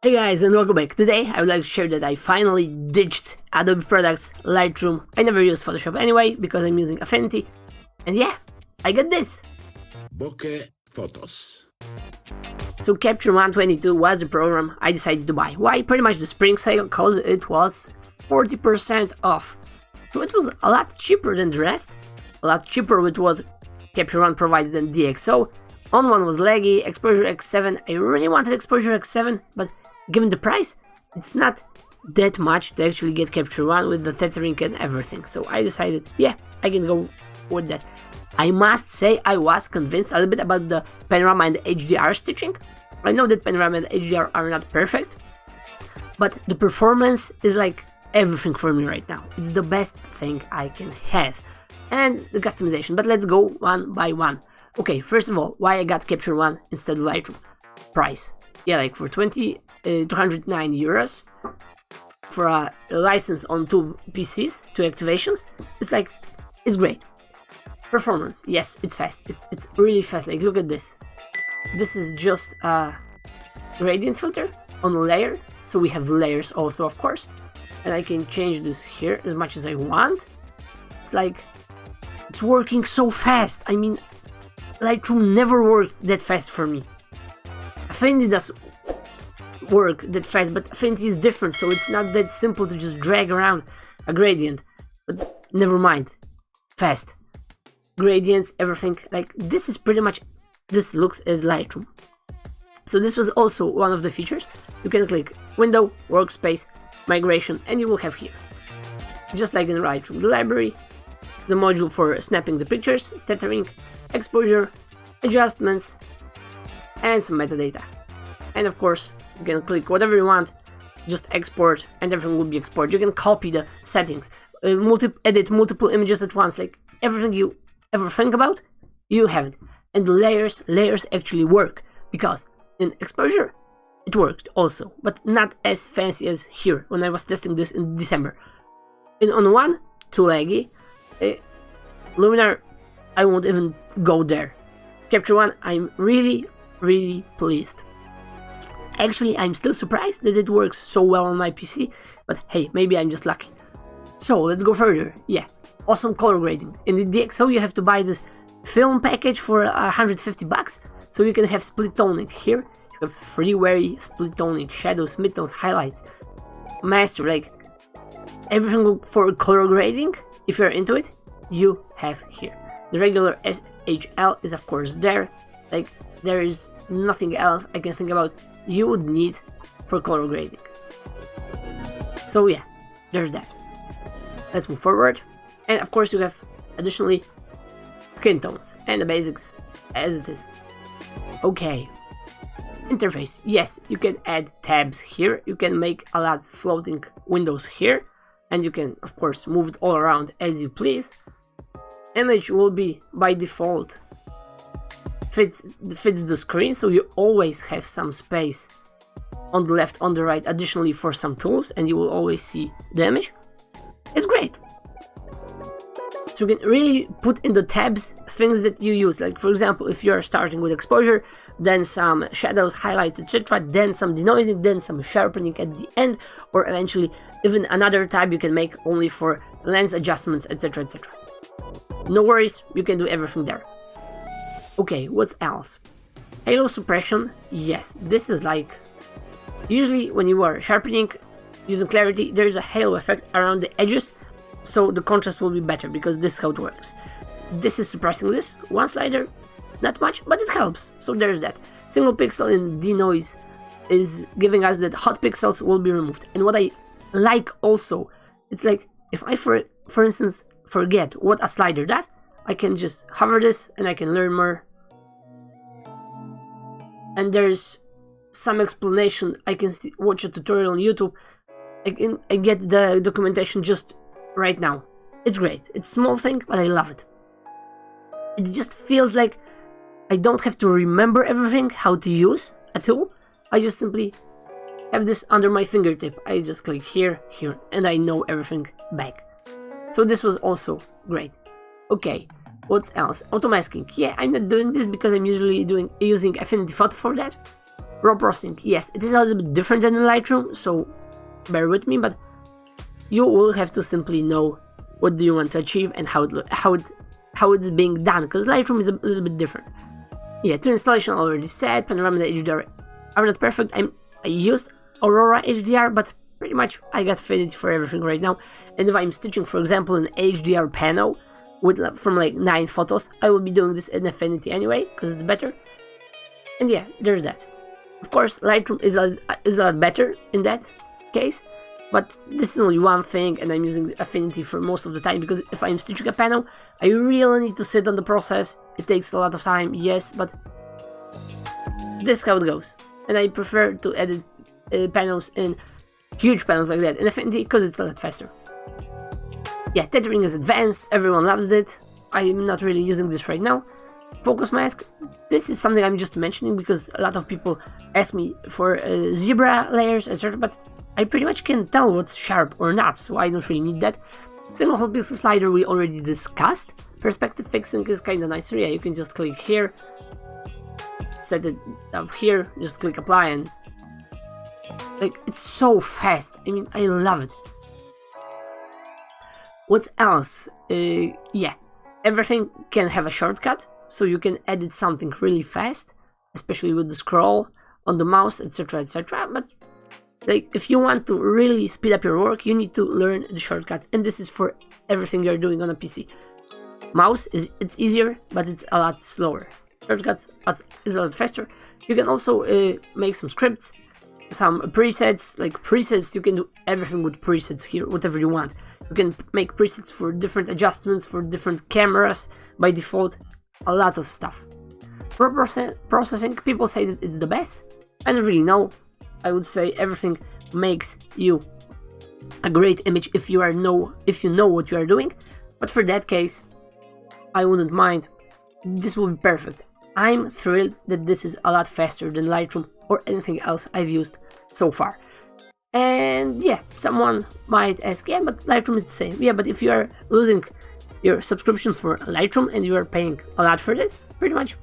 Hey guys, and welcome back. Today I would like to share that I finally ditched Adobe products, Lightroom. I never used Photoshop anyway because I'm using Affinity. And yeah, I got this. Bokeh photos. So Capture 122 was the program I decided to buy. Why? Pretty much the spring sale, cause it was 40% off. So it was a lot cheaper than the rest. A lot cheaper with what Capture One provides than DxO. On one was laggy, Exposure X7. I really wanted Exposure X7, but given the price, it's not that much to actually get Capture One with the tethering and everything. So I decided, yeah, I can go with that. I must say I was convinced a little bit about the panorama and the HDR stitching. I know that panorama and HDR are not perfect, but the performance is like everything for me right now. It's the best thing I can have. And the customization, but let's go one by one. Okay, first of all, why I got Capture One instead of Lightroom? Price. Yeah, like for 209 euros for a license on 2 PCs, 2 activations, it's great. Performance, yes, it's fast. It's really fast. Like, look at this. This is just a gradient filter on a layer, so we have layers also, of course, and I can change this here as much as I want. It's working so fast. I mean, Lightroom never worked that fast for me. Affinity does work that fast, but Affinity is different, so it's not that simple to just drag around a gradient. But never mind. Fast. Gradients, everything. Like, this is pretty much, this looks as Lightroom. So this was also one of the features. You can click Window, Workspace, Migration, and you will have here, just like in Lightroom, the library, the module for snapping the pictures, tethering, exposure, adjustments, and some metadata. And of course, you can click whatever you want, just export, and everything will be exported. You can copy the settings, edit multiple images at once, like everything you ever think about, you have it. And the layers actually work, because in exposure, it worked also, but not as fancy as here, when I was testing this in December. On one, too laggy. Luminar, I won't even go there. Capture One, I'm really pleased. Actually, I'm still surprised that it works so well on my PC, but hey, maybe I'm just lucky. So let's go further. Yeah, awesome color grading. In the DxO, you have to buy this film package for 150 bucks, so you can have split toning. Here, you have freeware split toning, shadows, midtones, highlights, master, like everything for color grading. If you're into it, you have here. The regular SHL is of course there. Like, there is nothing else I can think about you would need for color grading. So yeah, there's that. Let's move forward. And of course you have additionally skin tones and the basics as it is. Okay. Interface. Yes, you can add tabs here. You can make a lot of floating windows here. And you can of course move it all around as you please. Image will be by default fits the screen, so you always have some space on the left, on the right, additionally for some tools, and you will always see the image. It's great. So you can really put in the tabs things that you use, like for example, if you're starting with exposure, then some shadows, highlights, etc., then some denoising, then some sharpening at the end, or eventually even another tab you can make only for lens adjustments, etc., etc. No worries, you can do everything there. Okay, what else? Halo suppression. Yes, this is like, usually when you are sharpening using clarity, there is a halo effect around the edges, so the contrast will be better, because this is how it works. This is suppressing this, one slider, not much, but it helps, so there's that. Single pixel in denoise is giving us that hot pixels will be removed. And what I like also, it's like, if I for instance forget what a slider does, I can just hover this and I can learn more. And there's some explanation. I can watch a tutorial on YouTube. I get the documentation just right now. It's great. It's a small thing, but I love it. It just feels like I don't have to remember everything, how to use a tool. I just simply have this under my fingertip. I just click here, and I know everything back. So this was also great. Okay, what else? Auto masking. Yeah, I'm not doing this because I'm usually using Affinity Photo for that. Raw processing, yes, it is a little bit different than in Lightroom, so bear with me, but you will have to simply know what do you want to achieve and how it's being done, because Lightroom is a little bit different. Yeah, to installation already said, panorama and HDR are not perfect. I used Aurora HDR, but pretty much I got Affinity for everything right now. And if I'm stitching, for example, an HDR panel from like 9 photos, I will be doing this in Affinity anyway, because it's better. And yeah, there's that. Of course, Lightroom is a lot better in that case, but this is only one thing, and I'm using Affinity for most of the time, because if I'm stitching a panel, I really need to sit on the process. It takes a lot of time, yes, but this is how it goes. And I prefer to edit panels in huge panels like that in Affinity, because it's a lot faster. Yeah, tethering is advanced, everyone loves it. I'm not really using this right now. Focus mask, this is something I'm just mentioning because a lot of people ask me for zebra layers, etc. But I pretty much can tell what's sharp or not, so I don't really need that. Single hole pixel slider we already discussed. Perspective fixing is kinda nicer, yeah, you can just click here, set it up here, just click apply, and like, it's so fast. I mean, I love it. What else? Yeah, everything can have a shortcut, so you can edit something really fast, especially with the scroll on the mouse, etc, etc. But like, if you want to really speed up your work, you need to learn the shortcuts, and this is for everything you're doing on a PC. Mouse it's easier, but it's a lot slower. Shortcuts is a lot faster. You can also make some scripts, some presets. Like presets, you can do everything with presets here, whatever you want. You can make presets for different adjustments, for different cameras by default, a lot of stuff. For processing, people say that it's the best. I don't really know. I would say everything makes you a great image if you know what you are doing. But for that case, I wouldn't mind. This will be perfect. I'm thrilled that this is a lot faster than Lightroom or anything else I've used so far. And yeah, someone might ask, yeah, but Lightroom is the same. Yeah, but if you are losing your subscription for Lightroom and you are paying a lot for this, pretty much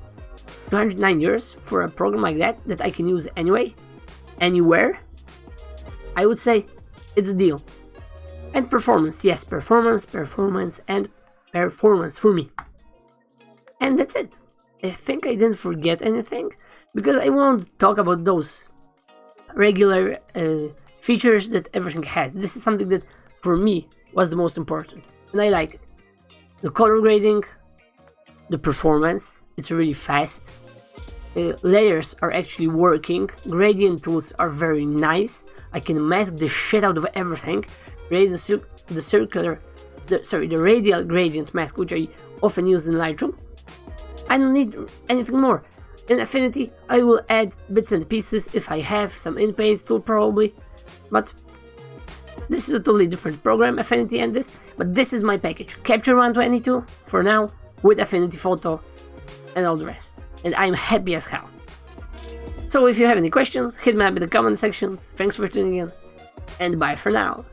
€209 for a program like that I can use anyway, anywhere, I would say it's a deal. And performance, yes, performance and performance for me. And that's it. I think I didn't forget anything, because I won't talk about those regular features that everything has. This is something that for me was the most important, and I like it. The color grading, the performance, it's really fast. Layers are actually working. Gradient tools are very nice. I can mask the shit out of everything. Create the radial gradient mask, which I often use in Lightroom. I don't need anything more. In Affinity, I will add bits and pieces if I have some in-paint tool probably, but this is a totally different program, Affinity and this, but this is my package. Capture 122 for now, with Affinity Photo and all the rest. And I'm happy as hell. So if you have any questions, hit me up in the comment sections. Thanks for tuning in, and bye for now.